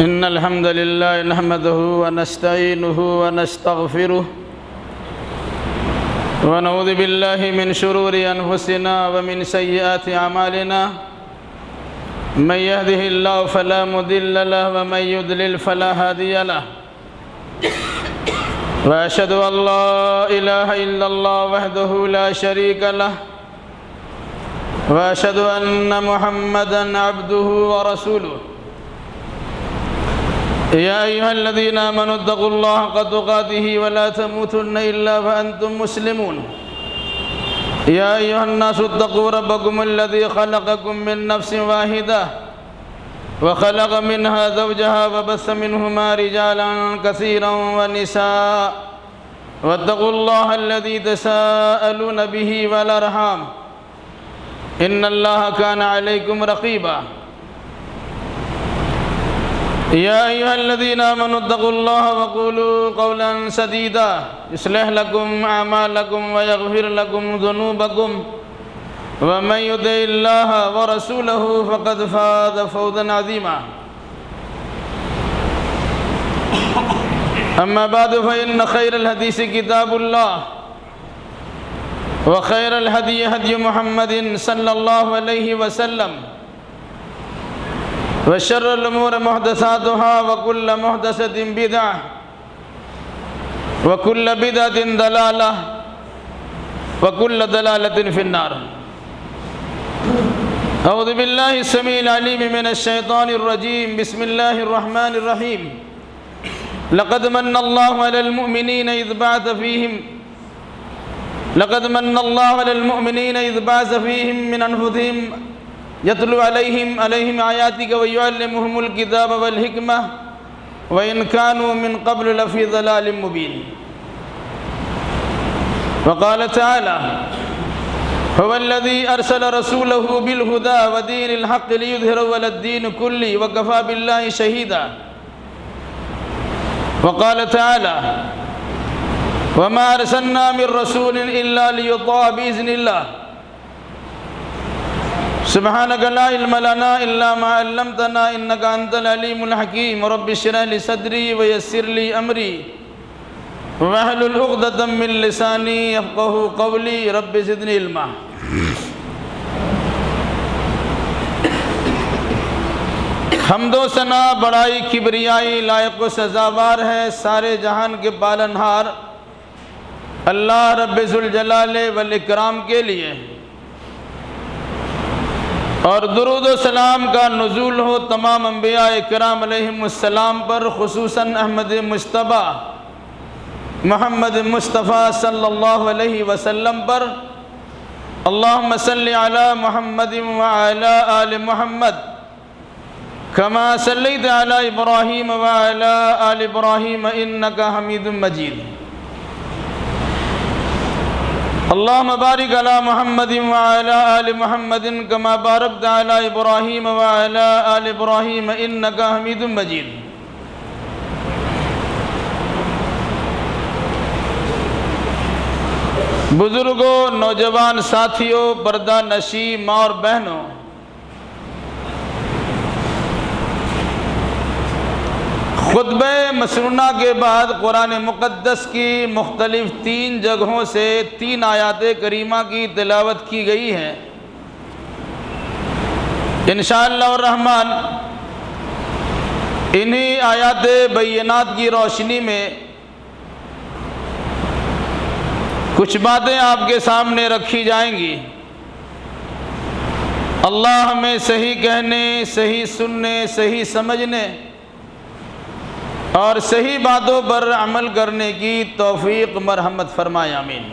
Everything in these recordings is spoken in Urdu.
إن الحمد لله نحمده ونستعينه ونستغفره ونعوذ بالله من شرور أنفسنا ومن سيئات أعمالنا من يهده الله فلا مضل له ومن يضلل فلا هادي له وأشهد أن لا إله إلا الله وحده لا شريك له وأشهد أن محمدًا عبده ورسوله يا أيها الذين آمنوا اتقوا الله حق تقاته ولا تموتن إلا وأنتم مسلمون يا أيها الناس اتقوا ربكم الذي خلقكم من نفس واحدة وخلق منها زوجها وبث منهما رجالا كثيرا ونساء واتقوا الله الذي تساءلون به والأرحام إن الله كان عليكم رقيبا يا أيها الذين آمنوا اتقوا الله وقولوا قولا سديدا يصلح لكم أعمالكم ويغفر لكم ذنوبكم ومن يطع الله ورسوله فقد فاز فوزا عظيما أما بعد فإن خير الحديث كتاب الله وخير الهدي هدي محمد صلى الله عليه وسلم وشر الأمور محدثاتها وكل محدثة بدعة وكل بدعة ضلالة وكل ضلالة في النار أعوذ بالله السميع العليم من الشيطان الرجيم بسم الله الرحمن الرحيم لقد من الله على المؤمنين إذ بعث فيهم من أنفسهم يتلو عليهم آياتك ويعلمهم الكتاب والحكمة وإن كانوا من قبل لفي ضلال مبين وقال تعالى هو الذي أرسل رسوله بالهدى ودين الحق ليظهره على الدين كله وكفى بالله شهيدا وقال تعالى وما أرسلنا من رسول إلا ليطاع بإذن الله سبحانك لا علم لنا إلا ما علمتنا إنك أنت العليم الحكيم رب اشرح لي صدري ويسر لي أمري واحلل عقدة من لساني يفقهوا قولي رب زدني علما حمد و ثنا بڑائی کبریائی لائق و سزاوار ہے سارے جہان کے پالنہار اللہ رب ذوالجلال والاکرام کے لیے، اور درود و سلام کا نزول ہو تمام انبیاء کرام علیہم السلام پر، خصوصاً احمد مجتبیٰ محمد مصطفیٰ صلی اللہ علیہ وسلم پر۔ اللہم صلی علی محمد وعلی آل محمد کما صلیت علی ابراہیم وعلی آل ابراہیم انکا حمید مجید۔ اللہم بارک علی محمد وعلی آل محمد کما بارکت علی ابراہیم وعلی آل ابراہیم انکا حمید مجید۔ بزرگوں، نوجوان ساتھیوں، پردہ نشی ماں اور بہنوں، خطبہ مسنونہ کے بعد قرآن مقدس کی مختلف 3 جگہوں سے 3 آیات کریمہ کی تلاوت کی گئی ہے۔ انشاءاللہ الرحمن انہی آیات بینات کی روشنی میں کچھ باتیں آپ کے سامنے رکھی جائیں گی۔ اللہ ہمیں صحیح کہنے، صحیح سننے، صحیح سمجھنے اور صحیح باتوں پر عمل کرنے کی توفیق مرحمت فرمائے، آمین۔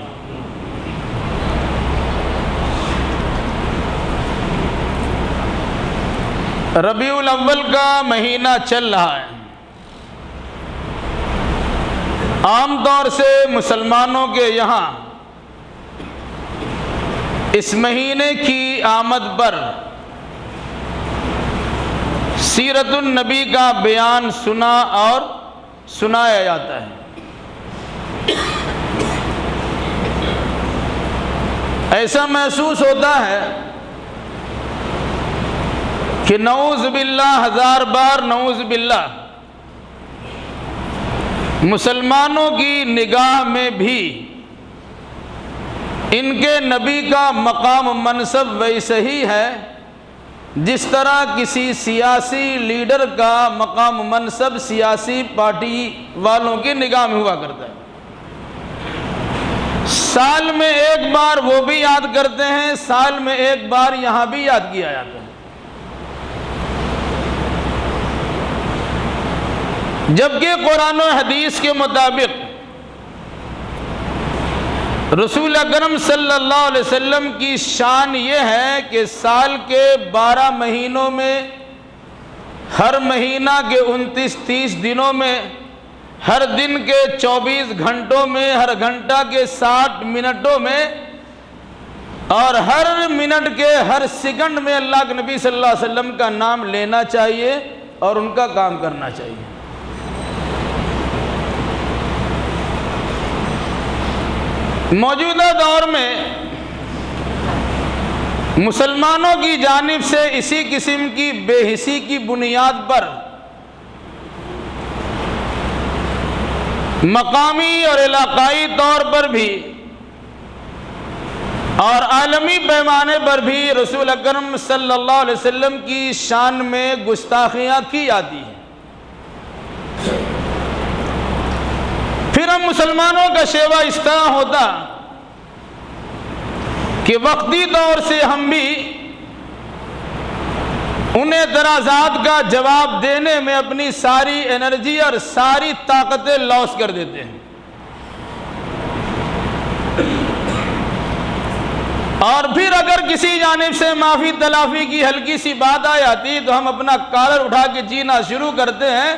ربیع الاول کا مہینہ چل رہا ہے۔ عام طور سے مسلمانوں کے یہاں اس مہینے کی آمد پر سیرت النبی کا بیان سنا اور سنایا جاتا ہے۔ ایسا محسوس ہوتا ہے کہ نعوذ باللہ، 1000 بار نعوذ باللہ، مسلمانوں کی نگاہ میں بھی ان کے نبی کا مقام و منصب ویسے ہی ہے جس طرح کسی سیاسی لیڈر کا مقام و منصب سیاسی پارٹی والوں کی نگاہ میں ہوا کرتا ہے۔ سال میں ایک بار وہ بھی یاد کرتے ہیں، سال میں ایک بار یہاں بھی یاد کیا جاتا ہے۔ جبکہ قرآن و حدیث کے مطابق رسول اکرم صلی اللہ علیہ وسلم کی شان یہ ہے کہ سال کے 12 مہینوں میں ہر مہینہ کے 29-30 دنوں میں، ہر دن کے 24 گھنٹوں میں، ہر گھنٹہ کے 60 منٹوں میں، اور ہر منٹ کے ہر سیکنڈ میں اللہ کے نبی صلی اللہ علیہ وسلم کا نام لینا چاہیے اور ان کا کام کرنا چاہیے۔ موجودہ دور میں مسلمانوں کی جانب سے اسی قسم کی بے حسی کی بنیاد پر مقامی اور علاقائی طور پر بھی اور عالمی پیمانے پر بھی رسول اکرم صلی اللہ علیہ وسلم کی شان میں گستاخیاں کی جاتی ہیں۔ پھر ہم مسلمانوں کا شیوا اس طرح ہوتا کہ وقتی طور سے ہم بھی ان اعتراضات کا جواب دینے میں اپنی ساری انرجی اور ساری طاقتیں لاس کر دیتے ہیں، اور پھر اگر کسی جانب سے معافی تلافی کی ہلکی سی بات آ جاتی تو ہم اپنا کالر اٹھا کے جینا شروع کرتے ہیں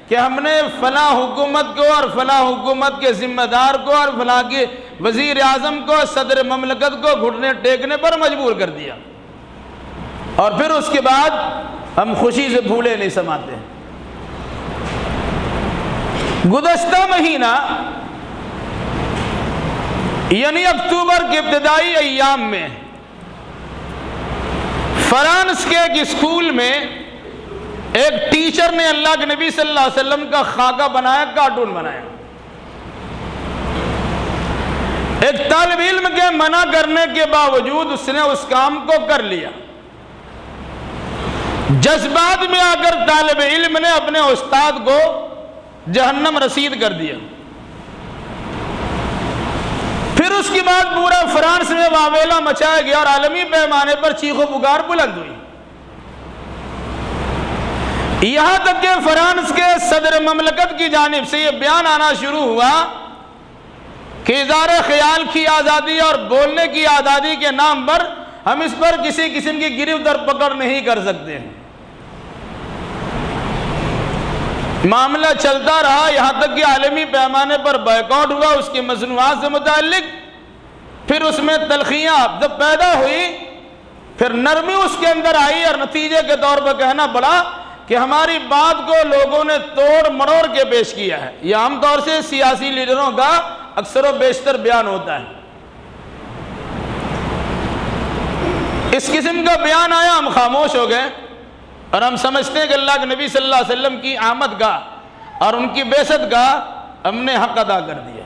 کہ ہم نے فلاں حکومت کو اور فلاں حکومت کے ذمہ دار کو اور فلاں کے وزیر اعظم کو، صدر مملکت کو گھٹنے ٹیکنے پر مجبور کر دیا، اور پھر اس کے بعد ہم خوشی سے پھولے نہیں سماتے۔ گزشتہ مہینہ یعنی اکتوبر کے ابتدائی ایام میں فرانس کے ایک اسکول میں ایک ٹیچر نے اللہ کے نبی صلی اللہ علیہ وسلم کا خاکہ بنایا، کارٹون بنایا۔ ایک طالب علم کے منع کرنے کے باوجود اس نے اس کام کو کر لیا۔ جذبات میں آ کر طالب علم نے اپنے استاد کو جہنم رسید کر دیا۔ پھر اس کے بعد پورا فرانس میں واویلا مچایا گیا اور عالمی پیمانے پر چیخ و پکار بلند ہوئی، یہاں تک کہ فرانس کے صدر مملکت کی جانب سے یہ بیان آنا شروع ہوا کہ اظہار خیال کی آزادی اور بولنے کی آزادی کے نام پر ہم اس پر کسی قسم کی گرفت در پکڑ نہیں کر سکتے ہیں۔ معاملہ چلتا رہا یہاں تک کہ عالمی پیمانے پر بائیکاٹ ہوا اس کی مصنوعات سے متعلق، پھر اس میں تلخیاں جب پیدا ہوئی، پھر نرمی اس کے اندر آئی، اور نتیجے کے طور پر کہنا پڑا کہ ہماری بات کو لوگوں نے توڑ مروڑ کے پیش کیا ہے۔ یہ عام طور سے سیاسی لیڈروں کا اکثر و بیشتر بیان ہوتا ہے۔ اس قسم کا بیان آیا، ہم خاموش ہو گئے، اور ہم سمجھتے ہیں کہ اللہ کے نبی صلی اللہ علیہ وسلم کی آمد کا اور ان کی بعثت کا ہم نے حق ادا کر دیا۔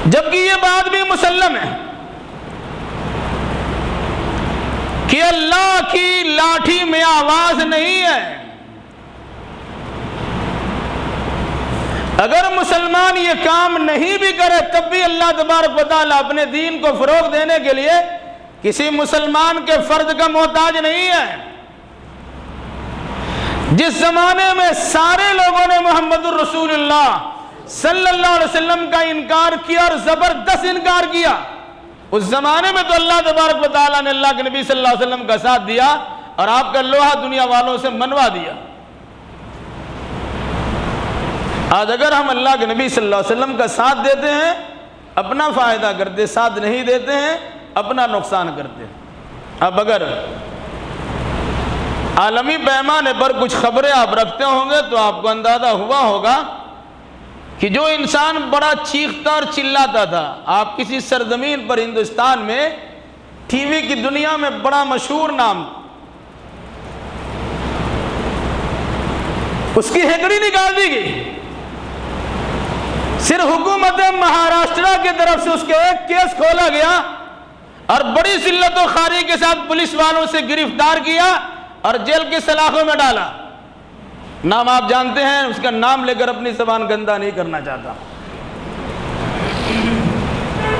جبکہ یہ بات بھی مسلم ہے کہ اللہ کی لاٹھی میں آواز نہیں ہے۔ اگر مسلمان یہ کام نہیں بھی کرے تب بھی اللہ تبارک و تعالیٰ اپنے دین کو فروغ دینے کے لیے کسی مسلمان کے فرد کا محتاج نہیں ہے۔ جس زمانے میں سارے لوگوں نے محمد الرسول اللہ صلی اللہ علیہ وسلم کا انکار کیا اور زبردست انکار کیا، اس زمانے میں تو اللہ تبارک و تعالیٰ نے اللہ کے نبی صلی اللہ علیہ وسلم کا ساتھ دیا اور آپ کا لوہا دنیا والوں سے منوا دیا۔ آج اگر ہم اللہ کے نبی صلی اللہ علیہ وسلم کا ساتھ دیتے ہیں اپنا فائدہ کرتے، ساتھ نہیں دیتے ہیں اپنا نقصان کرتے ہیں۔ اب اگر عالمی پیمانے پر کچھ خبریں آپ رکھتے ہوں گے تو آپ کو اندازہ ہوا ہوگا کہ جو انسان بڑا چیختا اور چلاتا تھا، آپ کسی سرزمین پر ہندوستان میں ٹی وی کی دنیا میں بڑا مشہور نام، اس کی ہیکڑی نکال دی گئی۔ صرف حکومت مہاراشٹرا کی طرف سے اس کے ایک کیس کھولا گیا اور بڑی ذلت و خواری کے ساتھ پولیس والوں سے گرفتار کیا اور جیل کے سلاخوں میں ڈالا۔ نام آپ جانتے ہیں، اس کا نام لے کر اپنی زبان گندا نہیں کرنا چاہتا۔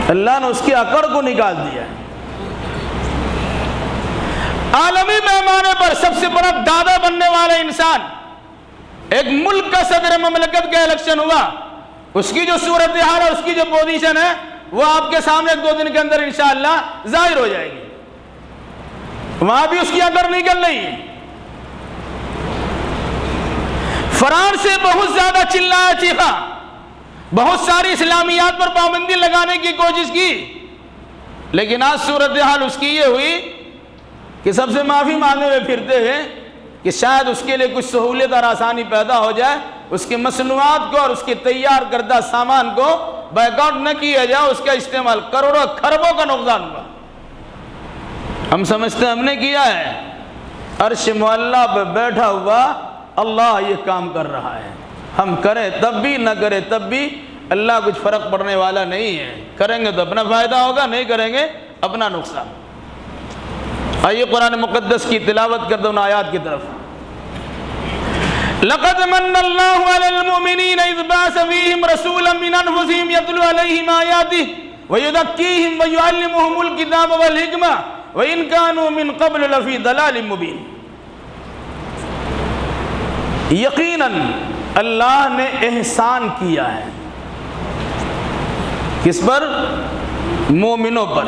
اللہ نے اس کی اکڑ کو نکال دیا ہے۔ عالمی پیمانے پر سب سے بڑا دادا بننے والا انسان، ایک ملک کا صدر مملکت کا الیکشن ہوا، اس کی جو صورتحال اور اس کی جو پوزیشن ہے وہ آپ کے سامنے 2 دن کے اندر انشاءاللہ ظاہر ہو جائے گی۔ وہاں بھی اس کی اکڑ نکل رہی ہے۔ فرانس سے بہت زیادہ چلایا چیخا، بہت ساری اسلامیات پر پابندی لگانے کی کوشش کی، لیکن آج صورتحال اس کی یہ ہوئی کہ سب سے معافی مانگے ہوئے پھرتے ہیں کہ شاید اس کے لیے کچھ سہولت اور آسانی پیدا ہو جائے، اس کی مصنوعات کو اور اس کی تیار کردہ سامان کو بائیکاٹ نہ کیا جائے، اس کا استعمال کروڑوں کھربوں کا نقصان ہوا۔ ہم سمجھتے ہیں ہم نے کیا ہے، عرش معلیٰ پہ بیٹھا ہوا اللہ یہ کام کر رہا ہے، ہم کریں تب بھی نہ کریں تب بھی اللہ کچھ فرق پڑنے والا نہیں ہے، کریں گے تو اپنا فائدہ ہوگا، نہیں کریں گے اپنا نقصان۔ آئیے قرآن مقدس کی تلاوت کر دو ان آیات کی طرف۔ لَقَدْ مَنَّ اللَّهُ عَلَى الْمُؤْمِنِينَ إِذْ بَعَثَ فِيهِمْ رَسُولًا مِّنْ أَنفُسِهِمْ يَتْلُو عَلَيْهِمْ آيَاتِهِ وَيُزَكِّيهِمْ وَيُعَلِّمُهُمُ الْكِتَابَ وَالْحِكْمَةَ وَإِنْ كَانُوا مِنْ قَبْلُ لَفِي ضَلَالٍ مُّبِينٍ۔ یقیناً اللہ نے احسان کیا ہے، کس پر؟ مومنوں پر۔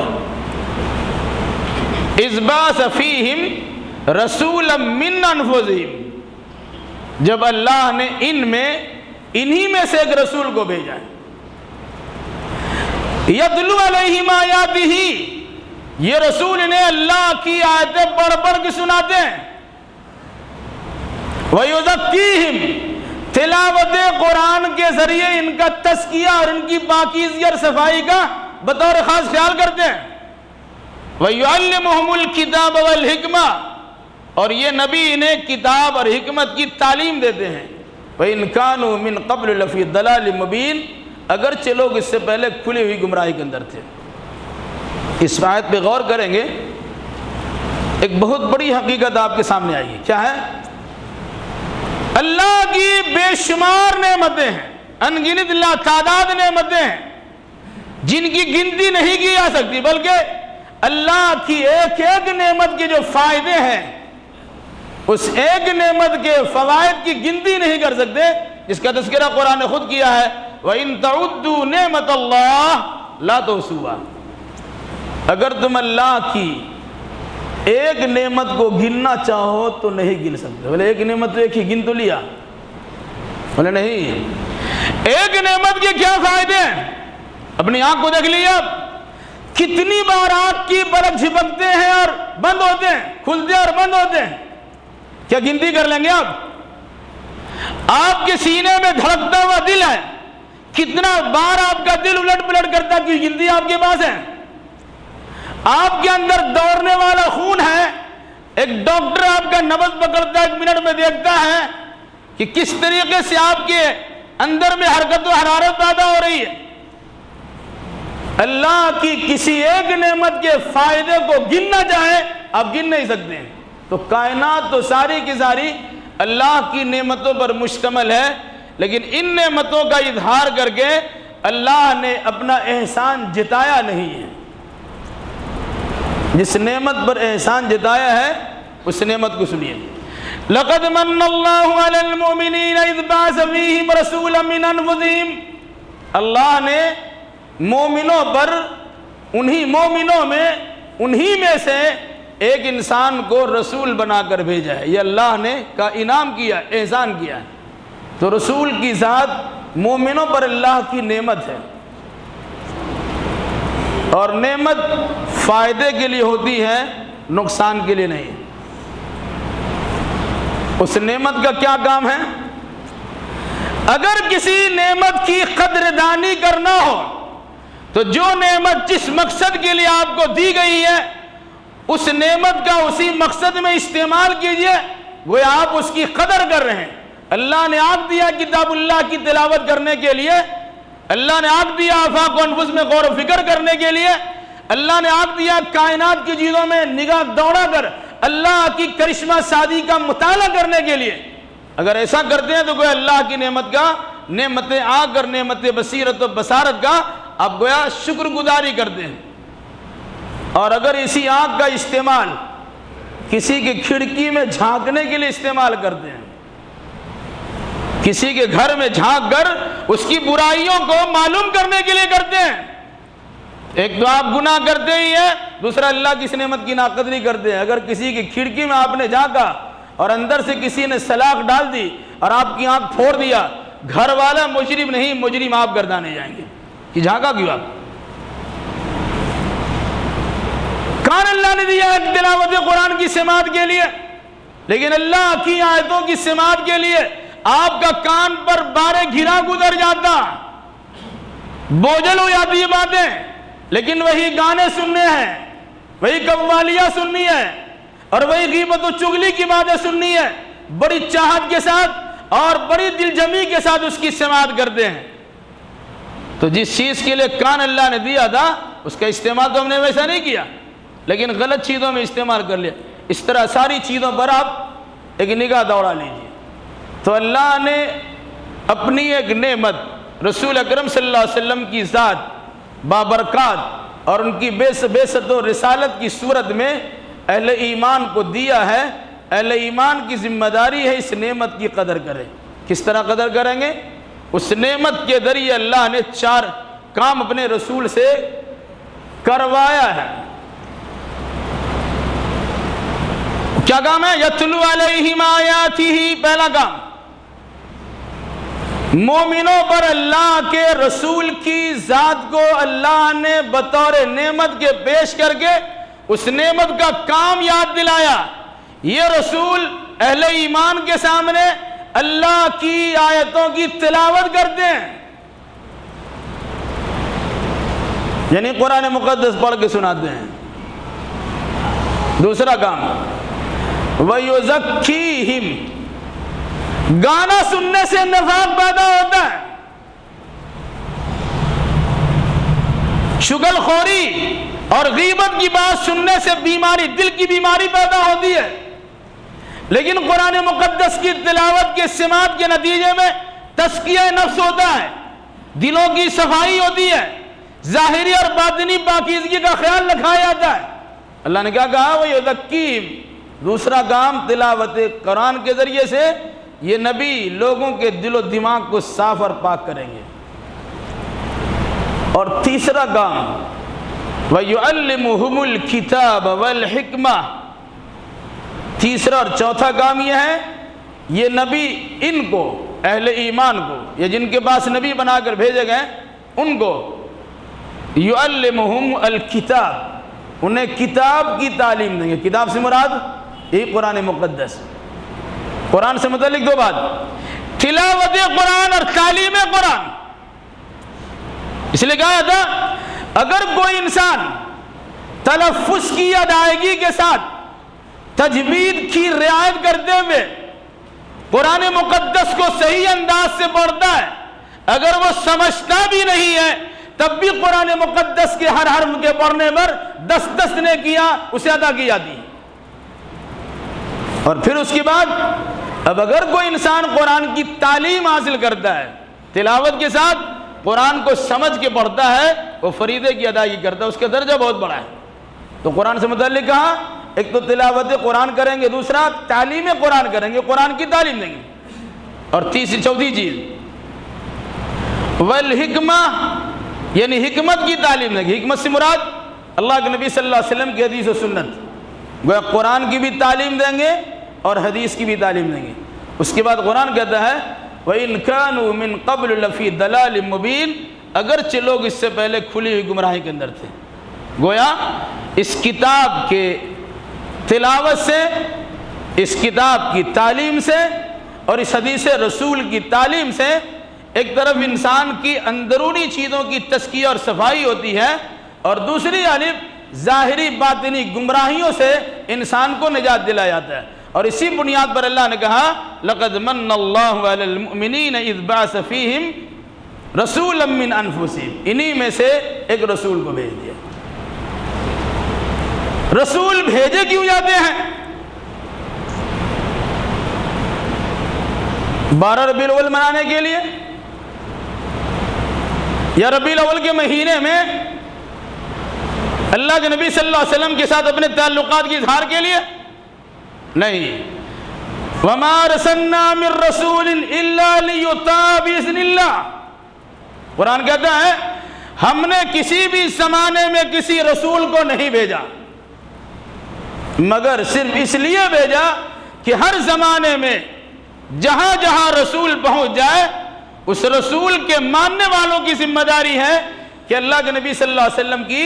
اذ بعث فیہم رسولا من انفسہم، جب اللہ نے انہی میں سے ایک رسول کو بھیجا ہے۔ یتلو علیہم آیاتہ، یہ رسول انہیں اللہ کی آیتیں پڑھ پڑھ کے سناتے ہیں۔ وَيُزَكِّيهِمْ، تلاوت قرآن کے ذریعے ان کا تزکیہ اور ان کی پاکیزگی اور صفائی کا بطور خاص خیال کرتے ہیں۔ وَيُعَلِّمُهُمُ الْكِتَابَ وَالْحِكْمَةَ، اور یہ نبی انہیں کتاب اور حکمت کی تعلیم دیتے ہیں۔ وَإِنْ كَانُوا مِنْ قَبْلُ لَفِي ضَلَالٍ مُّبِينٍ، اگرچہ لوگ اس سے پہلے کھلی ہوئی گمراہی کے اندر تھے۔ اس آیت پہ غور کریں گے، ایک بہت بڑی حقیقت آپ کے سامنے آئی ہے۔ کیا ہے؟ اللہ کی بے شمار نعمتیں ہیں، ان گنت لا تعداد نعمتیں ہیں، جن کی گنتی نہیں کی جا سکتی، بلکہ اللہ کی ایک ایک نعمت کے جو فائدے ہیں، اس ایک نعمت کے فوائد کی گنتی نہیں کر سکتے، جس کا تذکرہ قرآن نے خود کیا ہے۔ وَإِن تَعُدُّوا نِعْمَتَ اللَّهِ لَا تُحْصُوهَا، اگر تم اللہ کی ایک نعمت کو گننا چاہو تو نہیں گن سکتے۔ بولے ایک نعمت تو ایک ہی گن تو لیا، بولے نہیں، ایک نعمت کے کیا فائدے ہیں؟ اپنی آنکھ کو دیکھ لیا، کتنی بار آنکھ کی پلک جھپکتے ہیں اور بند ہوتے ہیں، کھلتے ہیں اور بند ہوتے ہیں، کیا گنتی کر لیں گے آپ؟ آپ کے سینے میں دھڑکتا ہوا دل ہے، کتنا بار آپ کا دل الٹ پلٹ کرتا کی گنتی آپ کے پاس ہے؟ آپ کے اندر دوڑنے والا خون ہے، ایک ڈاکٹر آپ کا نبض پکڑتا ہے، 1 منٹ میں دیکھتا ہے کہ کس طریقے سے آپ کے اندر میں حرکت و حرارت پیدا ہو رہی ہے۔ اللہ کی کسی ایک نعمت کے فائدے کو گننا چاہیں آپ گن نہیں سکتے ہیں۔ تو کائنات تو ساری کی ساری اللہ کی نعمتوں پر مشتمل ہے، لیکن ان نعمتوں کا اظہار کر کے اللہ نے اپنا احسان جتایا نہیں ہے۔ جس نعمت پر احسان جتایا ہے اس نعمت کو سنیے۔ لَقَدْ مَنَّ اللَّهُ عَلَى الْمُؤْمِنِينَ إِذْ بَعَثَ فِيهِمْ رَسُولًا مِّنْ أَنفُسِهِمْ، اللہ نے مومنوں پر انہی میں سے ایک انسان کو رسول بنا کر بھیجا ہے۔ یہ اللہ نے کا انعام کیا، احسان کیا ہے۔ تو رسول کی ذات مومنوں پر اللہ کی نعمت ہے، اور نعمت فائدے کے لیے ہوتی ہے، نقصان کے لیے نہیں۔ اس نعمت کا کیا کام ہے؟ اگر کسی نعمت کی قدردانی کرنا ہو تو جو نعمت جس مقصد کے لیے آپ کو دی گئی ہے اس نعمت کا اسی مقصد میں استعمال کیجئے گویا آپ اس کی قدر کر رہے ہیں۔ اللہ نے آنکھ دیا کتاب اللہ کی تلاوت کرنے کے لیے، اللہ نے آنکھ دیا آفاق و انفس میں غور و فکر کرنے کے لیے، اللہ نے آنکھ دیا کائنات کی چیزوں میں نگاہ دوڑا کر اللہ کی کرشمہ سازی کا مطالعہ کرنے کے لیے۔ اگر ایسا کرتے ہیں تو گویا اللہ کی نعمت کا، نعمت آنکھ اور نعمت بصیرت و بصارت کا آپ گویا شکر گزاری کرتے ہیں۔ اور اگر اسی آنکھ کا استعمال کسی کی کھڑکی میں جھانکنے کے لیے استعمال کرتے ہیں، کسی کے گھر میں جھانک کر اس کی برائیوں کو معلوم کرنے کے لیے کرتے ہیں، ایک تو آپ گناہ کرتے ہی ہیں، دوسرا اللہ کی اس نعمت کی ناقدری کرتے ہیں۔ اگر کسی کی کھڑکی میں آپ نے جھانکا اور اندر سے کسی نے سلاخ ڈال دی اور آپ کی آنکھ پھوڑ دیا، گھر والا مجرم نہیں، مجرم آپ گردانے جائیں گے کہ جھانکا کیوں آپ؟ کان اللہ نے دیا ہے تلاوت قرآن کی سماعت کے لیے، لیکن اللہ کی آیتوں کی سماعت کے لیے آپ کا کان پر بارے گھرا گزر جاتا، بوجھل ہو جاتی یہ باتیں، لیکن وہی گانے سننے ہیں، وہی قوالیاں سننی ہے اور وہی غیبت و چغلی کی باتیں سننی ہے، بڑی چاہت کے ساتھ اور بڑی دل جمی کے ساتھ اس کی سماعت کرتے ہیں۔ تو جس چیز کے لیے کان اللہ نے دیا تھا اس کا استعمال تو ہم نے ویسا نہیں کیا، لیکن غلط چیزوں میں استعمال کر لیا۔ اس طرح ساری چیزوں پر آپ ایک نگاہ دوڑا لیجیے۔ تو اللہ نے اپنی ایک نعمت رسول اکرم صلی اللہ علیہ وسلم کی ذات بابرکات اور ان کی بعثت و رسالت کی صورت میں اہل ایمان کو دیا ہے۔ اہل ایمان کی ذمہ داری ہے اس نعمت کی قدر کریں۔ کس طرح قدر کریں گے؟ اس نعمت کے ذریعے اللہ نے 4 کام اپنے رسول سے کروایا ہے۔ کیا کام ہے؟ یتلو علیہم آیاتہ، پہلا کام مومنوں پر اللہ کے رسول کی ذات کو اللہ نے بطور نعمت کے پیش کر کے اس نعمت کا کام یاد دلایا۔ یہ رسول اہل ایمان کے سامنے اللہ کی آیتوں کی تلاوت کرتے ہیں، یعنی قرآن مقدس پڑھ کے سناتے ہیں۔ دوسرا کام وَيُزَكِّيهِمْ، گانا سننے سے نفاق پیدا ہوتا ہے، شغل خوری اور غیبت کی بات سننے سے بیماری، دل کی بیماری پیدا ہوتی ہے، لیکن قرآن مقدس کی تلاوت کے سماعت کے نتیجے میں تزکیہ نفس ہوتا ہے، دلوں کی صفائی ہوتی ہے، ظاہری اور باطنی پاکیزگی کا خیال رکھا جاتا ہے۔ اللہ نے کیا کہا؟ وَيُزَكِّيهِمْ، دوسرا کام تلاوت قرآن کے ذریعے سے یہ نبی لوگوں کے دل و دماغ کو صاف اور پاک کریں گے۔ اور تیسرا کام وَيُعَلِّمُهُمُ الْكِتَابَ وَالْحِكْمَةَ، تیسرا اور چوتھا کام یہ ہے، یہ نبی ان کو، اہل ایمان کو، یا جن کے پاس نبی بنا کر بھیجے گئے ان کو یعلمہم الکتاب، انہیں کتاب کی تعلیم دیں گے۔ کتاب سے مراد یہ قرآن مقدس۔ قرآن سے متعلق 2 بات، تلاوت قرآن اور تعلیم قرآن۔ اس لیے کہا تھا اگر کوئی انسان تلفظ کی ادائیگی کے ساتھ تجوید کی رعایت کرتے ہوئے قرآن مقدس کو صحیح انداز سے پڑھتا ہے، اگر وہ سمجھتا بھی نہیں ہے تب بھی قرآن مقدس کے ہر حرف کے پڑھنے پر 10 نے کیا اسے ادا کی جاتی ہے۔ اور پھر اس کے بعد اب اگر کوئی انسان قرآن کی تعلیم حاصل کرتا ہے، تلاوت کے ساتھ قرآن کو سمجھ کے پڑھتا ہے، وہ فریضے کی ادائیگی کرتا ہے، اس کا درجہ بہت بڑا ہے۔ تو قرآن سے متعلق کہا ایک تو تلاوت قرآن کریں گے، دوسرا تعلیم قرآن کریں گے، قرآن کی تعلیم دیں گے، اور چوتھی چیز والحکمہ، یعنی حکمت کی تعلیم دیں گے۔ حکمت سے مراد اللہ کے نبی صلی اللہ علیہ وسلم کی حدیث و سنت، گویا قرآن کی بھی تعلیم دیں گے اور حدیث کی بھی تعلیم دیں گے۔ اس کے بعد قرآن کہتا ہے وَإِن كَانُوا مِن قَبْلُ لَفِي ضَلَالٍ مُبِينٍ، اگرچہ لوگ اس سے پہلے کھلی ہوئی گمراہی کے اندر تھے۔ گویا اس کتاب کے تلاوت سے، اس کتاب کی تعلیم سے اور اس حدیث رسول کی تعلیم سے ایک طرف انسان کی اندرونی چیزوں کی تزکیہ اور صفائی ہوتی ہے، اور دوسری جانب ظاہری باطنی گمراہیوں سے انسان کو نجات دلایا جاتا ہے۔ اور اسی بنیاد پر اللہ نے کہا لَقَدْ مَنَّ اللَّهُ عَلَى الْمُؤْمِنِينَ اِذْ بَعَثَ فِيهِمْ رَسُولًا مِّنْ أَنفُسِهِمْ، انہی میں سے ایک رسول کو بھیج دیا۔ رسول بھیجے کیوں جاتے ہیں؟ 12 ربیع الاول منانے کے لیے، یا ربیع الاول کے مہینے میں اللہ کے نبی صلی اللہ علیہ وسلم کے ساتھ اپنے تعلقات کی اظہار کے لیے؟ نہیں۔ وَمَا أَرْسَلْنَا مِن رَّسُولٍ إِلَّا لِيُطَاعَ بِإِذْنِ اللَّهِ، قرآن کہتا ہے ہم نے کسی بھی زمانے میں کسی رسول کو نہیں بھیجا مگر صرف اس لیے بھیجا کہ ہر زمانے میں جہاں جہاں رسول پہنچ جائے اس رسول کے ماننے والوں کی ذمہ داری ہے کہ اللہ کے نبی صلی اللہ علیہ وسلم کی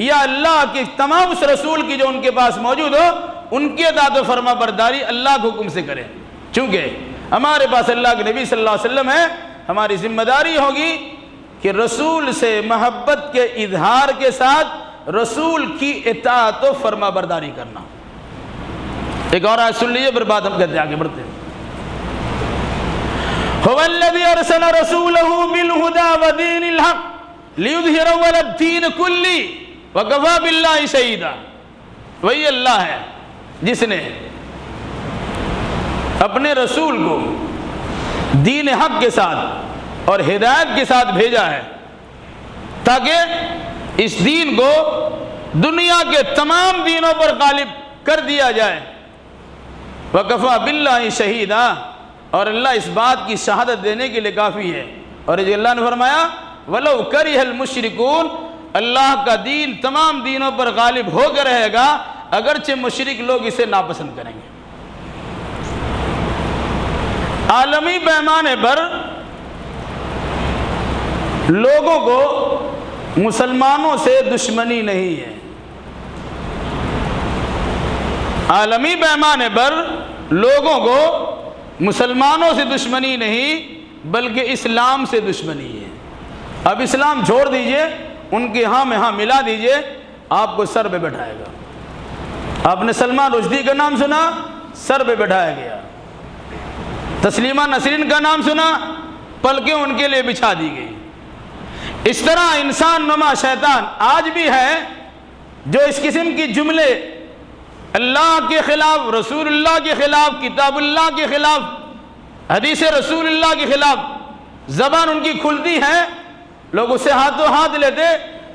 یا اللہ کے تمام اس رسول کی جو ان کے پاس موجود ہو ان کی اطاعت و فرما برداری اللہ کے حکم سے کریں۔ چونکہ ہمارے پاس اللہ کے نبی صلی اللہ علیہ وسلم ہے، ہماری ذمہ داری ہوگی کہ رسول سے محبت کے اظہار کے ساتھ رسول کی اطاعت و فرما برداری کرنا۔ ایک اور آیت سن لیجیے، پھر بات ہم کہتے ہیں، آگے بڑھتے ہیں۔ هو الذي أرسل رسوله بالهدى ودين الحق ليظهره على الدين كله وكفى بالله شهيدا، وہی اللہ ہے جس نے اپنے رسول کو دین حق کے ساتھ اور ہدایت کے ساتھ بھیجا ہے تاکہ اس دین کو دنیا کے تمام دینوں پر غالب کر دیا جائے۔ وَكَفَى بِاللَّهِ شَهِيدًا، اور اللہ اس بات کی شہادت دینے کے لیے کافی ہے۔ اور یہ اللہ نے فرمایا وَلَوْ كَرِهَ الْمُشْرِكُونَ، اللہ کا دین تمام دینوں پر غالب ہو کر رہے گا اگرچہ مشرک لوگ اسے ناپسند کریں گے۔ عالمی پیمانے پر لوگوں کو مسلمانوں سے دشمنی نہیں ہے، عالمی پیمانے پر لوگوں کو مسلمانوں سے دشمنی نہیں بلکہ اسلام سے دشمنی ہے۔ اب اسلام چھوڑ دیجئے، ان کے ہاں میں ہاں ملا دیجئے، آپ کو سر پہ بٹھائے گا۔ آپ نے سلمان رشدی کا نام سنا، سر پہ بٹھایا گیا۔ تسلیمہ نسرین کا نام سنا، پلکیں ان کے لیے بچھا دی گئی۔ اس طرح انسان نما شیطان آج بھی ہے جو اس قسم کی جملے اللہ کے خلاف، رسول اللہ کے خلاف، کتاب اللہ کے خلاف، حدیث رسول اللہ کے خلاف زبان ان کی کھلتی ہے، لوگ اسے ہاتھوں ہاتھ لیتے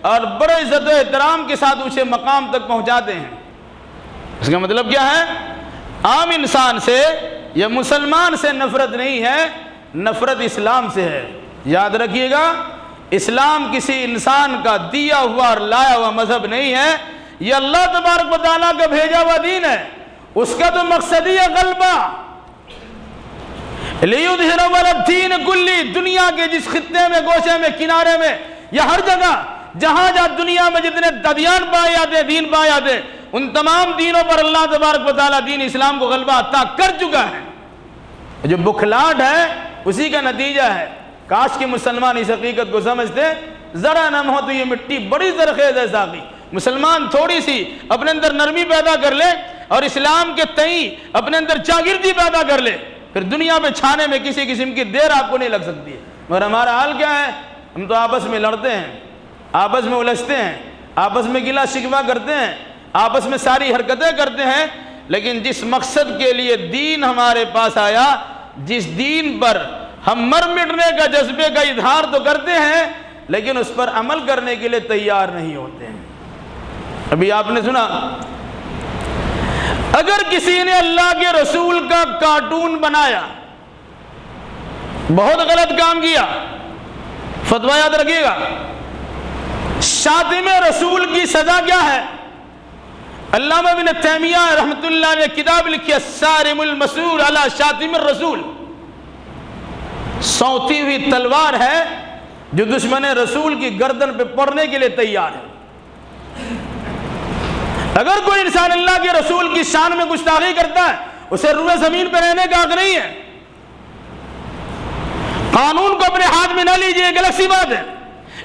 اور بڑے عزت و احترام کے ساتھ اسے مقام تک پہنچاتے ہیں۔ اس کا مطلب کیا ہے؟ عام انسان سے یا مسلمان سے نفرت نہیں ہے، نفرت اسلام سے ہے۔ یاد رکھیے گا، اسلام کسی انسان کا دیا ہوا اور لایا ہوا مذہب نہیں ہے، یہ اللہ تبارک و تعالیٰ کا بھیجا ہوا دین ہے۔ اس کا تو مقصد ہی ہے غلبہ، لِيُظْهِرَهُ عَلَى الدِّينِ كُلِّهِ، دنیا کے جس خطے میں، گوشے میں، کنارے میں یا ہر جگہ جہاں جہاں دنیا میں جتنے ادیان پائے جاتے ہیں، دین پائے جاتے ہیں، ان تمام دینوں پر اللہ تبارک و تعالیٰ دین اسلام کو غلبہ عطا کر چکا ہے۔ جو بکھلاٹ ہے اسی کا نتیجہ ہے۔ کاش کہ مسلمان اس حقیقت کو سمجھتے، ذرا نم ہو تو یہ مٹی بڑی زرخیز ہے ساقی۔ مسلمان تھوڑی سی اپنے اندر نرمی پیدا کر لے اور اسلام کے تئیں اپنے اندر چاگردی پیدا کر لے، پھر دنیا پہ چھانے میں کسی قسم کی دیر آپ کو نہیں لگ سکتی ہے۔ مگر ہمارا حال کیا ہے؟ ہم تو آپس میں لڑتے ہیں، آپس میں الجھتے ہیں، آپس میں گلا شکوہ کرتے ہیں، آپس میں ساری حرکتیں کرتے ہیں، لیکن جس مقصد کے لیے دین ہمارے پاس آیا، جس دین پر ہم مر مٹنے کا جذبے کا اظہار تو کرتے ہیں لیکن اس پر عمل کرنے کے لیے تیار نہیں ہوتے ہیں۔ ابھی آپ نے سنا، اگر کسی نے اللہ کے رسول کا کارٹون بنایا، بہت غلط کام کیا، فتویٰ یاد رکھیے گا، شاتم رسول کی سزا کیا ہے؟ علامہ ابن تیمیہ رحمۃ اللہ نے کتاب لکھی الصارم المسعور علی شاتم الرسول، سونتی ہوئی تلوار ہے جو دشمن رسول کی گردن پہ پڑنے کے لیے تیار ہے۔ اگر کوئی انسان اللہ کے رسول کی شان میں گستاخی کرتا ہے، اسے روئے زمین پہ رہنے کا حق نہیں ہے۔ قانون کو اپنے ہاتھ میں نہ لیجیے، ایک الگ سی بات ہے،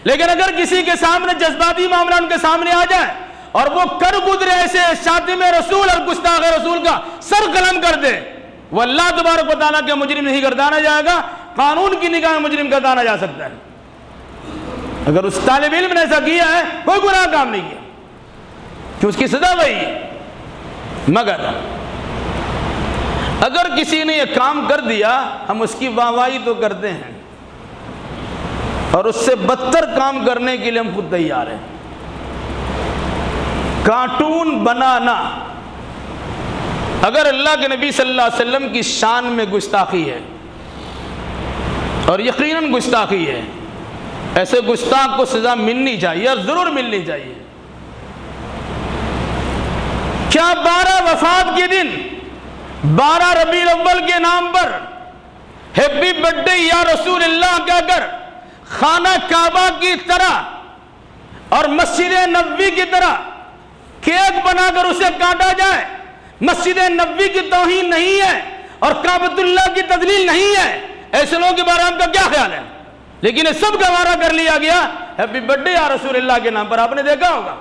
لیکن اگر کسی کے سامنے جذباتی معاملہ ان کے سامنے آ جائے اور وہ کر گزرے ایسے شاتم رسول اور گستاخ رسول کا سر قلم کر دے، وہ اللہ تبارک و تعالیٰ کے مجرم نہیں گردانا جائے گا، قانون کی نگاہ میں مجرم گردانا جا سکتا ہے۔ اگر اس طالب علم نے ایسا کیا ہے، کوئی گناہ کام نہیں کیا کہ اس کی سزا وہی ہے۔ مگر اگر کسی نے یہ کام کر دیا، ہم اس کی واہواہی تو کرتے ہیں اور اس سے بدتر کام کرنے کے لیے ہم خود تیار ہیں۔ کارٹون بنانا اگر اللہ کے نبی صلی اللہ علیہ وسلم کی شان میں گستاخی ہے، اور یقیناً گستاخی ہے، ایسے گستاخ کو سزا ملنی چاہیے اور ضرور ملنی چاہیے۔ کیا 12 وفات کے دن 12 ربیع الاول کے نام پر ہیپی برتھ ڈے یا رسول اللہ کہہ کر خانہ کعبہ کی طرح اور مسجد نبوی کی طرح کیک بنا کر اسے کاٹا جائے؟ مسجد نبوی کی توہین نہیں ہے اور کعبۃ اللہ کی تذلیل نہیں ہے، ایسے لوگوں کے بارے میں آپ کا کیا خیال ہے؟ لیکن یہ سب گوارا کر لیا گیا ہیپی برتھ ڈے یا رسول اللہ کے نام پر۔ آپ نے دیکھا ہوگا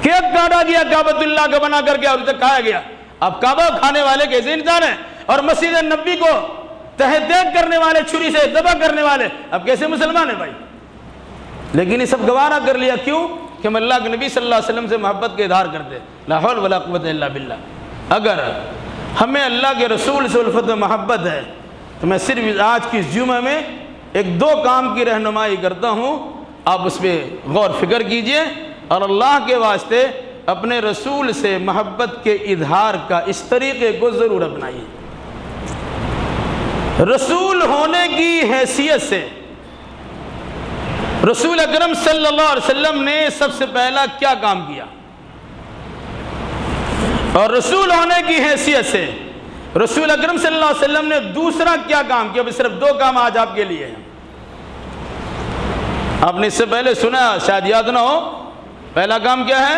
کیک کاٹا گیا کعبۃ اللہ کا بنا کر کے اور اسے کھایا گیا۔ اب کعبہ کھانے والے کیسے انسان ہیں، اور مسجد نبوی کو تہ دیگ کرنے والے، چھری سے ذبح کرنے والے اب کیسے مسلمان ہیں بھائی؟ لیکن یہ سب گوارا کر لیا، کیوں؟ کہ ہم اللہ کے نبی صلی اللہ علیہ وسلم سے محبت کے اظہار کرتے، لا حول ولا قوت الا باللہ۔ اگر ہمیں اللہ کے رسول سے الفت و محبت ہے تو میں صرف آج کی جمعہ میں 1-2 کام کی رہنمائی کرتا ہوں، آپ اس پہ غور فکر کیجئے اور اللہ کے واسطے اپنے رسول سے محبت کے اظہار کا اس طریقے کو ضرور اپنائیے۔ رسول ہونے کی حیثیت سے رسول اکرم صلی اللہ علیہ وسلم نے سب سے پہلا کیا کام کیا، اور رسول ہونے کی حیثیت سے رسول اکرم صلی اللہ علیہ وسلم نے دوسرا کیا کام کیا؟ صرف 2 کام آج آپ کے لیے ہیں۔ آپ نے اس سے پہلے سنا، شاید یاد نہ ہو۔ پہلا کام کیا ہے؟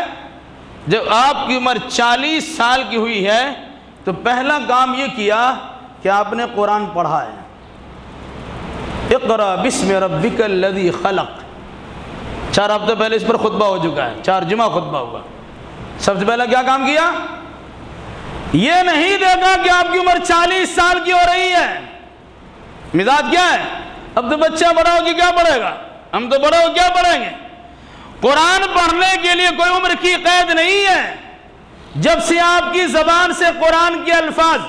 جب آپ کی عمر 40 سال کی ہوئی ہے تو پہلا کام یہ کیا کہ آپ نے قرآن پڑھا ہے۔ اقرأ بسم ربک الذی خلق، 4 ہفتے پہلے اس پر خطبہ ہو چکا ہے، 4 جمعہ خطبہ ہوگا۔ سب سے پہلا کیا کام کیا؟ یہ نہیں دیکھا کہ آپ کی عمر 40 سال کی ہو رہی ہے، مزاج کیا ہے، اب تو بچہ بڑا ہو کہ کیا پڑھے گا، ہم تو بڑا ہو کیا پڑھیں گے۔ قرآن پڑھنے کے لیے کوئی عمر کی قید نہیں ہے۔ جب سے آپ کی زبان سے قرآن کے الفاظ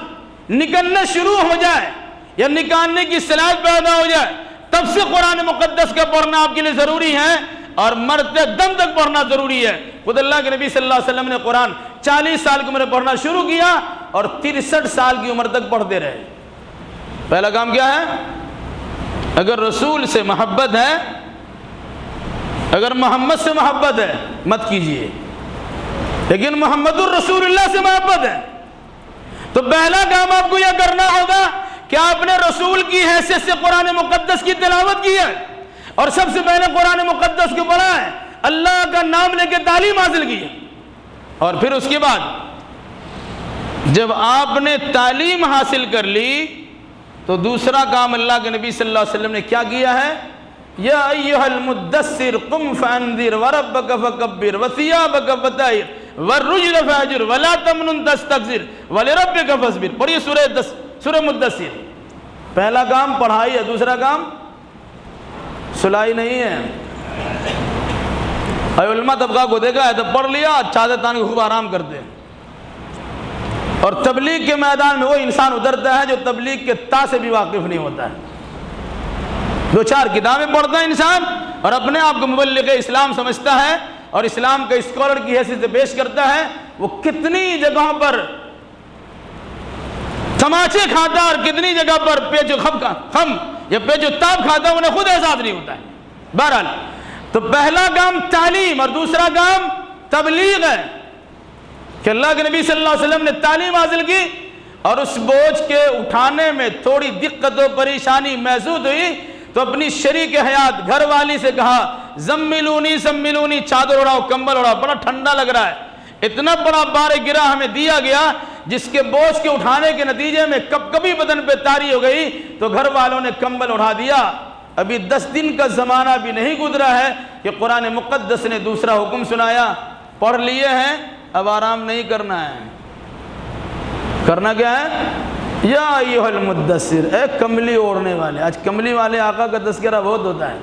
نکلنا شروع ہو جائے یا نکالنے کی صلاحیت پیدا ہو جائے، تب سے قرآن مقدس کا پڑھنا آپ کے لیے ضروری ہے اور مرتے دم تک پڑھنا ضروری ہے۔ خود اللہ کے نبی صلی اللہ علیہ وسلم نے قرآن 40 سال کی عمر میں پڑھنا شروع کیا اور 63 سال کی عمر تک پڑھتے رہے۔ پہلا کام کیا ہے؟ اگر رسول سے محبت ہے، اگر محمد سے محبت ہے مت کیجئے، لیکن محمد الرسول اللہ سے محبت ہے تو پہلا کام آپ کو یہ کرنا ہوگا کہ آپ نے رسول کی حیثیت سے قرآن مقدس کی تلاوت کی ہے اور سب سے پہلے قرآن مقدس کو پڑھا ہے، اللہ کا نام لے کے تعلیم حاصل کی ہے، اور پھر اس کے بعد جب آپ نے تعلیم حاصل کر لی تو دوسرا کام اللہ کے نبی صلی اللہ علیہ وسلم نے کیا کیا ہے؟ یا ایھا المدثر قم فانذر وربک فکبر وثیابک فطہر والرجل فاہجر ولا تمنن تستکثر ولربک فاصبر۔ پڑھیے سورہ مدثر۔ پہلا کام پڑھائی ہے، دوسرا کام سلائی نہیں ہے۔ علماء طبقہ کو دیکھا ہے تو پڑھ لیا، چادر تان کے خوب آرام کرتے ہیں، اور تبلیغ کے میدان میں وہ انسان اترتا ہے جو تبلیغ کے تا سے بھی واقف نہیں ہوتا ہے۔ 2-4 کتابیں پڑھتا ہے انسان اور اپنے آپ کو مبلغ اسلام سمجھتا ہے اور اسلام کا اسکالر کی حیثیت سے پیش کرتا ہے، وہ کتنی جگہوں پر تماچے کھاتا اور کتنی جگہ پر پیچ و خم یا پیچ و تاب کھاتا، انہیں خود احساس نہیں ہوتا ہے۔ بہرحال تو پہلا کام تعلیم اور دوسرا کام تبلیغ ہے کہ اللہ کے نبی صلی اللہ علیہ وسلم نے تعلیم حاصل کی اور اس بوجھ کے اٹھانے میں تھوڑی دقت و پریشانی محسوس ہوئی تو اپنی شریک حیات گھر والی سے کہا زملونی چادر اڑاؤ، کمبل اڑاؤ، بڑا ٹھنڈا لگ رہا ہے۔ اتنا بڑا بار گرا ہمیں دیا گیا جس کے بوجھ کے اٹھانے کے نتیجے میں کبھی بدن پہ تاری ہو گئی تو گھر والوں نے کمبل اڑا دیا۔ ابھی 10 دن کا زمانہ بھی نہیں گزرا ہے کہ قرآن مقدس نے دوسرا حکم سنایا، پڑھ لیے ہیں، اب آرام نہیں کرنا ہے، کرنا کیا ہے؟ یا ایھا المدثر، اے کملی اوڑھنے والے۔ آج کملی والے آقا کا تذکرہ بہت ہوتا ہے،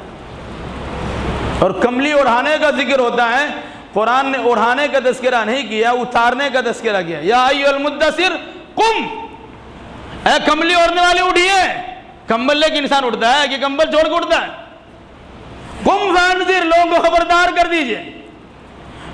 اور کملی اڑھانے کا ذکر ہوتا ہے، قرآن نے اڑھانے کا تذکرہ نہیں کیا، اتارنے کا تذکرہ کیا۔ یا ایھا المدثر قم، اے کملی اوڑھنے والے اٹھیے۔ کمبل لے کے انسان اٹھتا ہے کہ کمبل چھوڑ کے اٹھتا ہے؟ قم فانذر، لوگوں کو خبردار کر دیجئے۔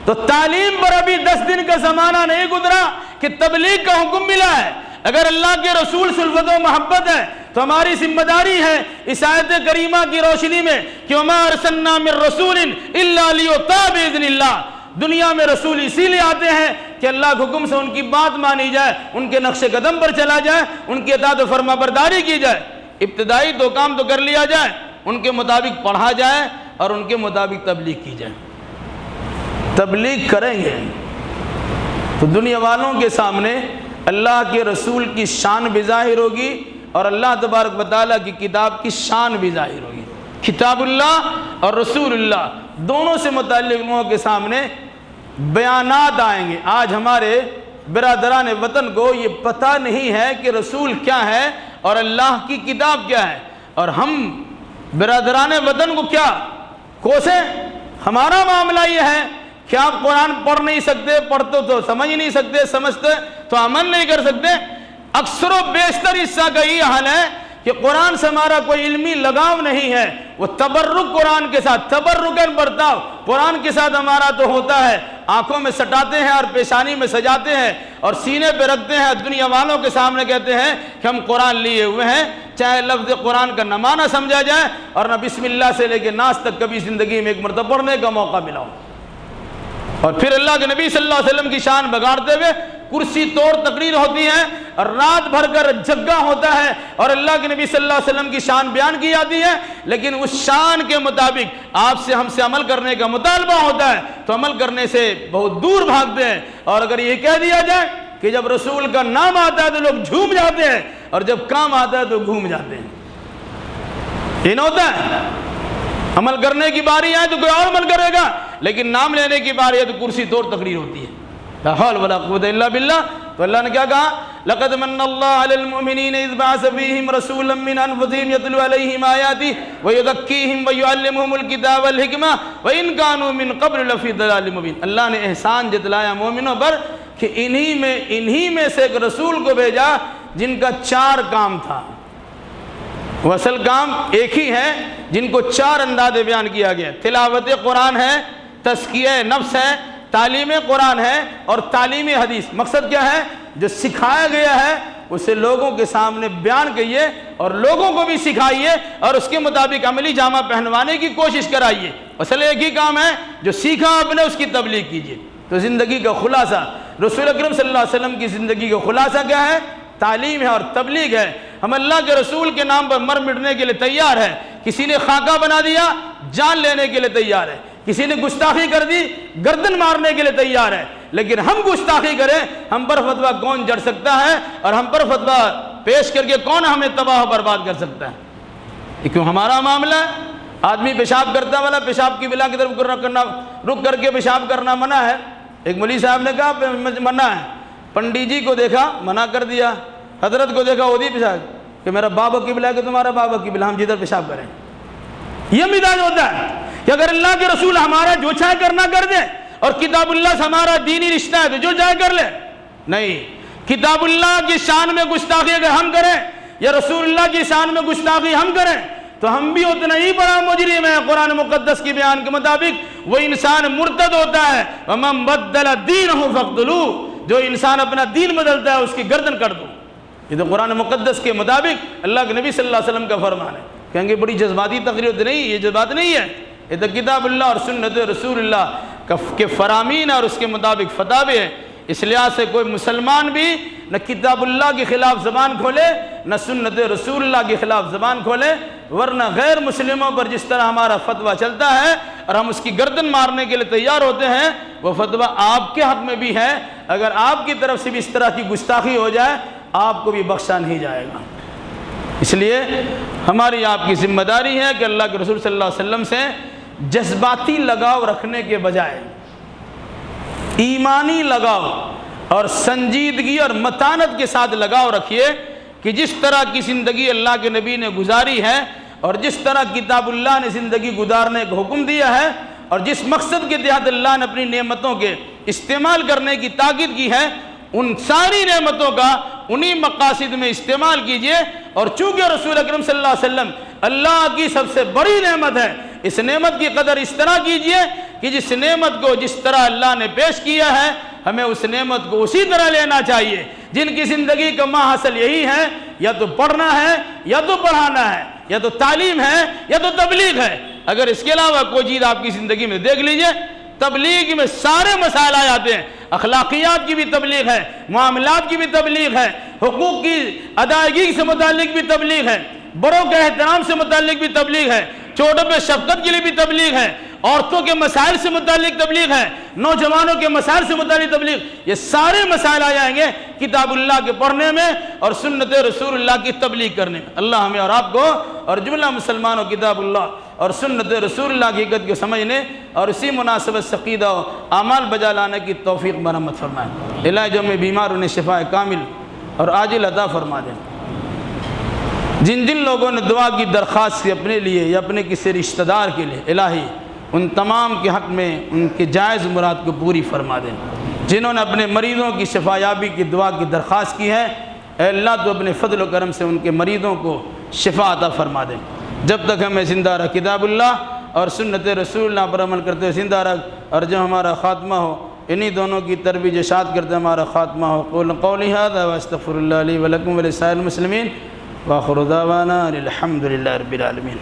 تو تعلیم پر ابھی 10 دن کا زمانہ نہیں گزرا کہ تبلیغ کا حکم ملا ہے۔ اگر اللہ کے رسول سے الفت و محبت ہے تو ہماری ذمہ داری ہے اس آیت کریمہ کی روشنی میں کہ وما ارسلنا من رسول الا لیطاع باذن اللہ، دنیا میں رسول اسی لیے آتے ہیں کہ اللہ کے حکم سے ان کی بات مانی جائے، ان کے نقش قدم پر چلا جائے، ان کی اطاعت و فرما برداری کی جائے، ابتدائی 2 کام تو کر لیا جائے، ان کے مطابق پڑھا جائے اور ان کے مطابق تبلیغ کی جائے۔ تبلیغ کریں گے تو دنیا والوں کے سامنے اللہ کے رسول کی شان بھی ظاہر ہوگی اور اللہ تبارک و تعالیٰ کی کتاب کی شان بھی ظاہر ہوگی۔ کتاب اللہ اور رسول اللہ دونوں سے متعلق لوگوں کے سامنے بیانات آئیں گے۔ آج ہمارے برادران وطن کو یہ پتہ نہیں ہے کہ رسول کیا ہے اور اللہ کی کتاب کیا ہے، اور ہم برادران وطن کو کیا کوسیں؟ ہمارا معاملہ یہ ہے کہ آپ قرآن پڑھ نہیں سکتے، پڑھتے تو سمجھ نہیں سکتے، سمجھتے تو عمل نہیں کر سکتے۔ اکثر و بیشتر حصہ کا یہ حال ہے کہ قرآن سے ہمارا کوئی علمی لگاؤ نہیں ہے، وہ تبرک قرآن کے ساتھ، تبرکن برتاؤ قرآن کے ساتھ ہمارا تو ہوتا ہے، آنکھوں میں سٹاتے ہیں اور پیشانی میں سجاتے ہیں اور سینے پہ رکھتے ہیں، دنیا والوں کے سامنے کہتے ہیں کہ ہم قرآن لیے ہوئے ہیں، چاہے لفظ قرآن کا نہ معنی سمجھا جائے اور نہ بسم اللہ سے لے کے ناس تک کبھی زندگی میں ایک مرتبہ پڑھنے کا موقع ملا ہو، اور پھر اللہ کے نبی صلی اللہ علیہ وسلم کی شان بگاڑتے ہوئے کرسی توڑ تقریر ہوتی ہے اور رات بھر کر جگہ ہوتا ہے اور اللہ کے نبی صلی اللہ علیہ وسلم کی شان بیان کی جاتی ہے، لیکن اس شان کے مطابق آپ سے ہم سے عمل کرنے کا مطالبہ ہوتا ہے تو عمل کرنے سے بہت دور بھاگتے ہیں، اور اگر یہ کہہ دیا جائے کہ جب رسول کا نام آتا ہے تو لوگ جھوم جاتے ہیں اور جب کام آتا ہے تو گھوم جاتے ہیں۔ یہ نہ ہوتا ہے، عمل کرنے کی باری آئے تو کوئی اور عمل کرے گا، لیکن نام لینے کی باری ہے تو کرسی توڑ تقریر ہوتی ہے۔ لا حول ولا قوت الا باللہ۔ تو اللہ نے کیا کہا؟ لقد من اللہ علی المؤمنین اذ بعث فیہم رسولا من انفسہم یتلو علیہم آیاتہ ویزکیہم ویعلمہم الکتاب والحکمہ وان کانوا من قبل لفی ضلال مبین۔ اللہ نے احسان جتلایا مومنوں پر کہ انہی میں سے ایک رسول کو بھیجا جن کا 4 کام تھا۔ وہ اصل کام ایک ہی ہے جن کو 4 انداز بیان کیا گیا، تلاوت قرآن ہے، تزکیہ نفس ہے، تعلیم قرآن ہے اور تعلیم حدیث۔ مقصد کیا ہے؟ جو سکھایا گیا ہے اسے لوگوں کے سامنے بیان کیے اور لوگوں کو بھی سکھائیے اور اس کے مطابق عملی جامہ پہنوانے کی کوشش کرائیے۔ اصل ایک ہی کام ہے، جو سیکھا آپ نے اس کی تبلیغ کیجیے۔ تو زندگی کا خلاصہ، رسول اکرم صلی اللہ علیہ وسلم کی زندگی کا خلاصہ کیا ہے؟ تعلیم ہے اور تبلیغ ہے۔ ہم اللہ کے رسول کے نام پر مر مٹنے کے لیے تیار ہے۔ کسی نے خاکہ بنا دیا، جان لینے کے لیے تیار ہے۔ کسی نے گستاخی کر دی، گردن مارنے کے لیے تیار ہے، لیکن ہم گستاخی کریں، ہم پر فتویٰ کون جڑ سکتا ہے اور ہم پر فتویٰ پیش کر کے کون ہمیں تباہ و برباد کر سکتا ہے؟ یہ کیوں ہمارا معاملہ ہے؟ آدمی پیشاب کرتا والا پیشاب کی بلا کی طرف رک کر کے پیشاب کرنا منع ہے۔ ایک مولوی صاحب نے کہا منع ہے، پنڈی جی کو دیکھا منع کر دیا، حضرت کو دیکھا ودی پیشاب کہ میرا بابا قبلہ ہے کہ تمہارا بابا قبلہ، ہم جدھر پیشاب کریں۔ یہ مزاج ہوتا ہے کہ اگر اللہ کے رسول ہمارا جو چاہے کرنا کر دے اور کتاب اللہ سے ہمارا دینی رشتہ ہے تو جو چاہے کر لے، نہیں، کتاب اللہ کی شان میں گستاخی اگر ہم کریں یا رسول اللہ کی شان میں گستاخی ہم کریں تو ہم بھی اتنا ہی بڑا مجرم ہے۔ قرآن مقدس کی بیان کے مطابق وہ انسان مرتد ہوتا ہے، وَمَن بَدَّلَ دِينَهُ فَاقْتُلُوهُ، جو انسان اپنا دین بدلتا ہے اس کی گردن کر دو۔ یہ تو قرآن مقدس کے مطابق اللہ کے نبی صلی اللہ علیہ وسلم کا فرمان ہے۔ کہیں گے بڑی جذباتی تقریر نہیں، یہ جذبات نہیں ہے، یہ تو کتاب اللہ اور سنت رسول اللہ کے فرامین اور اس کے مطابق فتاوی ہے۔ اس لحاظ سے کوئی مسلمان بھی نہ کتاب اللہ کے خلاف زبان کھولے نہ سنت رسول اللہ کے خلاف زبان کھولے، ورنہ غیر مسلموں پر جس طرح ہمارا فتویٰ چلتا ہے اور ہم اس کی گردن مارنے کے لیے تیار ہوتے ہیں، وہ فتویٰ آپ کے حق میں بھی ہے۔ اگر آپ کی طرف سے بھی اس طرح کی گستاخی ہو جائے آپ کو بھی بخشا نہیں جائے گا۔ اس لیے ہماری آپ کی ذمہ داری ہے کہ اللہ کے رسول صلی اللہ علیہ وسلم سے جذباتی لگاؤ رکھنے کے بجائے ایمانی لگاؤ اور سنجیدگی اور متانت کے ساتھ لگاؤ رکھیے کہ جس طرح کی زندگی اللہ کے نبی نے گزاری ہے اور جس طرح کتاب اللہ نے زندگی گزارنے کا حکم دیا ہے اور جس مقصد کے تحت اللہ نے اپنی نعمتوں کے استعمال کرنے کی تاکید کی ہے، ان ساری نعمتوں کا انہی مقاصد میں استعمال کیجئے۔ اور چونکہ رسول اکرم صلی اللہ علیہ وسلم اللہ کی سب سے بڑی نعمت ہے، اس نعمت کی قدر اس طرح کیجئے کہ جس نعمت کو جس طرح اللہ نے پیش کیا ہے ہمیں اس نعمت کو اسی طرح لینا چاہیے۔ جن کی زندگی کا ماحصل یہی ہے، یا تو پڑھنا ہے یا تو پڑھانا ہے، یا تو تعلیم ہے یا تو تبلیغ ہے، اگر اس کے علاوہ کوئی چیز آپ کی زندگی میں دیکھ لیجئے، تبلیغ میں سارے مسائل آ جاتے ہیں۔ اخلاقیات کی بھی تبلیغ ہے، معاملات کی بھی تبلیغ ہے، حقوق کی ادائیگی سے متعلق بھی تبلیغ ہے، بڑوں کے احترام سے متعلق بھی تبلیغ ہے، چھوٹوں پہ شفقت کے لیے بھی تبلیغ ہے، عورتوں کے مسائل سے متعلق تبلیغ ہے، نوجوانوں کے مسائل سے متعلق تبلیغ۔ یہ سارے مسائل آ جائیں گے کتاب اللہ کے پڑھنے میں اور سنت رسول اللہ کی تبلیغ کرنے میں۔ اللہ ہمیں اور آپ کو اور جملہ مسلمانوں کتاب اللہ اور سنت رسول اللہ کی حقیقت کو سمجھنے اور اسی مناسبت سے عقیدہ و اعمال بجا لانے کی توفیق مرحمت فرمائے۔ الہی جو میں بیمار انہیں شفاء کامل اور عاجل عطا فرما دیں۔ جن جن لوگوں نے دعا کی درخواست کی اپنے لیے یا اپنے کسی رشتہ دار کے لیے، الہی ان تمام کے حق میں ان کے جائز مراد کو پوری فرما دیں۔ جنہوں نے اپنے مریضوں کی شفا یابی کی دعا کی درخواست کی ہے، اے اللہ تو اپنے فضل و کرم سے ان کے مریضوں کو شفا عطا فرما دیں۔ جب تک ہمیں زندہ رکھ کتاب اللہ اور سنت رسول اللہ پر عمل کرتے ہوئے زندہ رکھ، اور جب ہمارا خاتمہ ہو انہی دونوں کی ترویج اشاعت کرتے ہمارا خاتمہ ہو۔ قولی ھذا واستغفر اللہ لی ولکم ولسائر المسلمین وآخر دعوانا الحمد للہ رب العالمین۔